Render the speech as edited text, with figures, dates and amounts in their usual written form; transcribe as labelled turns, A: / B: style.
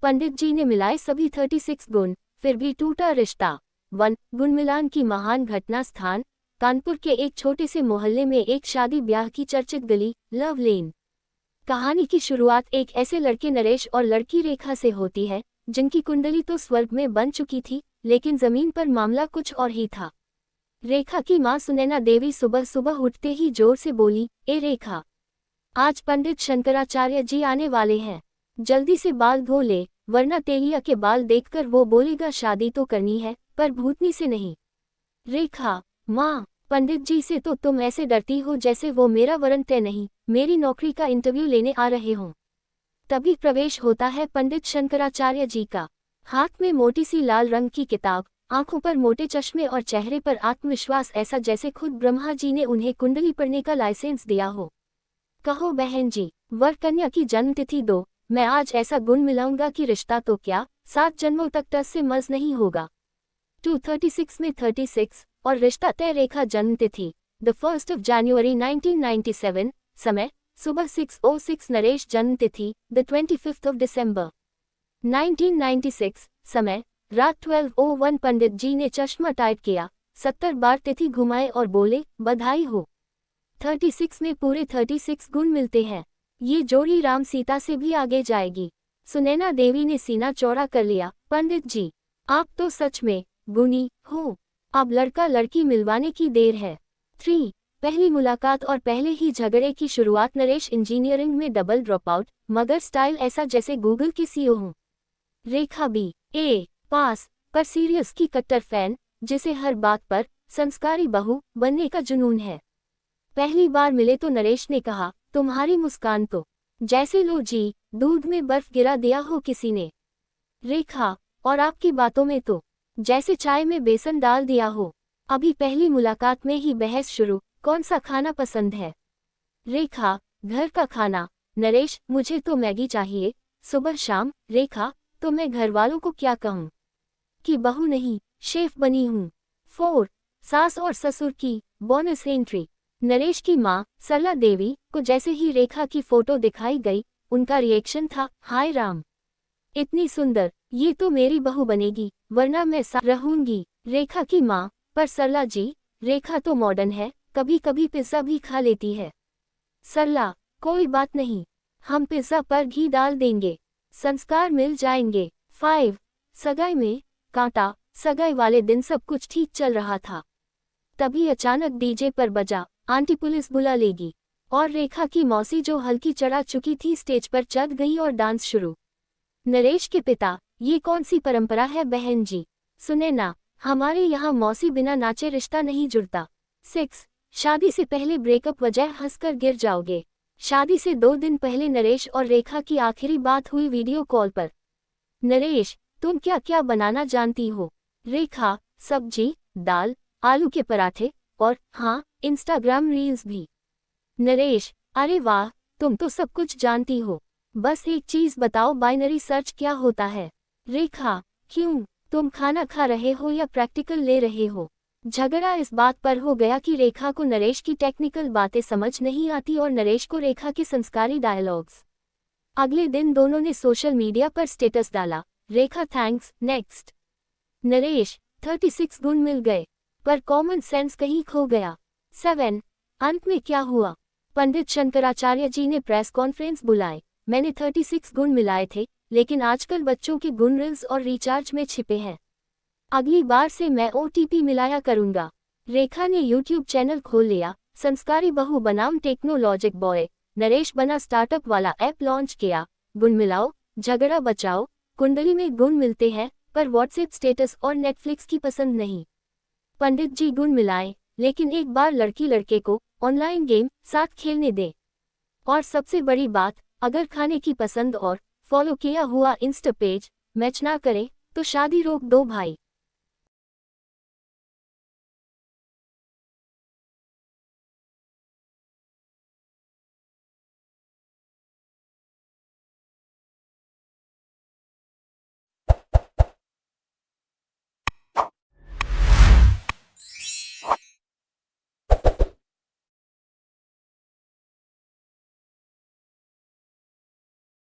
A: पंडित जी ने मिलाए सभी 36 गुण, फिर भी टूटा रिश्ता। 1 गुण मिलान की महान घटना। स्थान कानपुर के एक छोटे से मोहल्ले में एक शादी ब्याह की चर्चित गली लव लेन। कहानी की शुरुआत एक ऐसे लड़के नरेश और लड़की रेखा से होती है जिनकी कुंडली तो स्वर्ग में बन चुकी थी, लेकिन जमीन पर मामला कुछ और ही था। रेखा की मां सुनैना देवी सुबह सुबह उठते ही जोर से बोली, ए रेखा, आज पंडित शंकराचार्य जी आने वाले हैं, जल्दी से बाल धो ले, वरना तेलिया के बाल देखकर वो बोलेगा शादी तो करनी है पर भूतनी से नहीं। रेखा, माँ, पंडित जी से तो तुम ऐसे डरती हो जैसे वो मेरा वरण तय नहीं, मेरी नौकरी का इंटरव्यू लेने आ रहे हों। तभी प्रवेश होता है पंडित शंकराचार्य जी का। हाथ में मोटी सी लाल रंग की किताब, आंखों पर मोटे चश्मे और चेहरे पर आत्मविश्वास, ऐसा जैसे खुद ब्रह्मा जी ने उन्हें कुंडली पढ़ने का लाइसेंस दिया हो। कहो बहन जी, वर कन्या की जन्मतिथि दो, मैं आज ऐसा गुण मिलाऊंगा कि रिश्ता तो क्या 7 जन्मों तक टस से मस नहीं होगा। 236 में 36 और रिश्ता तय। रेखा जन्मतिथि द 1 जनवरी 1997, समय सुबह 6:06। नरेश जन्मतिथि द 25 दिसंबर 1996, समय रात 12:01। पंडित जी ने चश्मा टाइप किया, 70 बार तिथि घुमाए और बोले, बधाई हो। 36 में पूरे 36 गुण मिलते हैं। ये जोड़ी राम सीता से भी आगे जाएगी। सुनैना देवी ने सीना चौड़ा कर लिया, पंडित जी, आप तो सच में गुणी हो। अब लड़का लड़की मिलवाने की देर है। 3 पहली मुलाकात और पहले ही झगड़े की शुरुआत। नरेश इंजीनियरिंग में डबल ड्रॉप आउट, मगर स्टाइल ऐसा जैसे गूगल की सीईओ हूँ। रेखा BA पास, पर सीरियस की कट्टर फैन, जिसे हर बात पर संस्कारी बहू बनने का जुनून है। पहली बार मिले तो नरेश ने कहा, तुम्हारी मुस्कान तो जैसे लो जी, दूध में बर्फ गिरा दिया हो किसी ने। रेखा, और आपकी बातों में तो जैसे चाय में बेसन डाल दिया हो। अभी पहली मुलाकात में ही बहस शुरू, कौन सा खाना पसंद है। रेखा, घर का खाना। नरेश, मुझे तो मैगी चाहिए सुबह शाम। रेखा, तो मैं घर वालों को क्या कहूँ कि बहू नहीं शेफ बनी हूँ। 4 सास और ससुर की बोनस एंट्री। नरेश की माँ सरला देवी को जैसे ही रेखा की फोटो दिखाई गई, उनका रिएक्शन था, हाय राम, इतनी सुंदर, ये तो मेरी बहू बनेगी, वरना मैं रहूंगी। रेखा की माँ, पर सरला जी, रेखा तो मॉडर्न है, कभी कभी पिज्जा भी खा लेती है। सरला, कोई बात नहीं, हम पिज्जा पर घी डाल देंगे, संस्कार मिल जाएंगे। 5 सगाई में कांटा। सगाई वाले दिन सब कुछ ठीक चल रहा था, तभी अचानक डीजे पर बजा, आंटी पुलिस बुला लेगी, और रेखा की मौसी जो हल्की चढ़ा चुकी थी स्टेज पर चढ़ गई और डांस शुरू। नरेश के पिता, ये कौन सी परंपरा है बहन जी। सुनैना, हमारे यहाँ मौसी बिना नाचे रिश्ता नहीं जुड़ता। 6 शादी से पहले ब्रेकअप, वजह हंसकर गिर जाओगे। शादी से 2 दिन पहले नरेश और रेखा की आखिरी बात हुई वीडियो कॉल पर। नरेश, तुम क्या क्या बनाना जानती हो। रेखा, सब्जी, दाल, आलू के पराठे, और हाँ, इंस्टाग्राम रील्स भी। नरेश, अरे वाह, तुम तो सब कुछ जानती हो। बस एक चीज बताओ, बाइनरी सर्च क्या होता है। रेखा, क्यों, तुम खाना खा रहे हो या प्रैक्टिकल ले रहे हो। झगड़ा इस बात पर हो गया कि रेखा को नरेश की टेक्निकल बातें समझ नहीं आती और नरेश को रेखा के संस्कारी डायलॉग्स। अगले दिन दोनों ने सोशल मीडिया पर स्टेटस डाला, रेखा थैंक्स, नेक्स्ट। नरेश, 36 गुण मिल गए, पर कॉमन सेंस कहीं खो गया। 7 अंत में क्या हुआ। पंडित शंकराचार्य जी ने प्रेस कॉन्फ्रेंस बुलाए, मैंने 36 गुण मिलाए थे, लेकिन आजकल बच्चों के गुण रील्स और रिचार्ज में छिपे हैं। अगली बार से मैं OTP मिलाया करूंगा। रेखा ने यूट्यूब चैनल खोल लिया, संस्कारी बहू बनाम टेक्नोलॉजिक बॉय। नरेश बना स्टार्टअप वाला ऐप लॉन्च किया, गुण मिलाओ झगड़ा बचाओ। कुंडली में गुण मिलते हैं, पर व्हाट्सएप स्टेटस और नेटफ्लिक्स की पसंद नहीं। पंडित जी गुण मिलाएं, लेकिन एक बार लड़की लड़के को ऑनलाइन गेम साथ खेलने दे। और सबसे बड़ी बात, अगर खाने की पसंद और फॉलो किया हुआ इंस्टा पेज मैच ना करे तो शादी रोक दो भाई।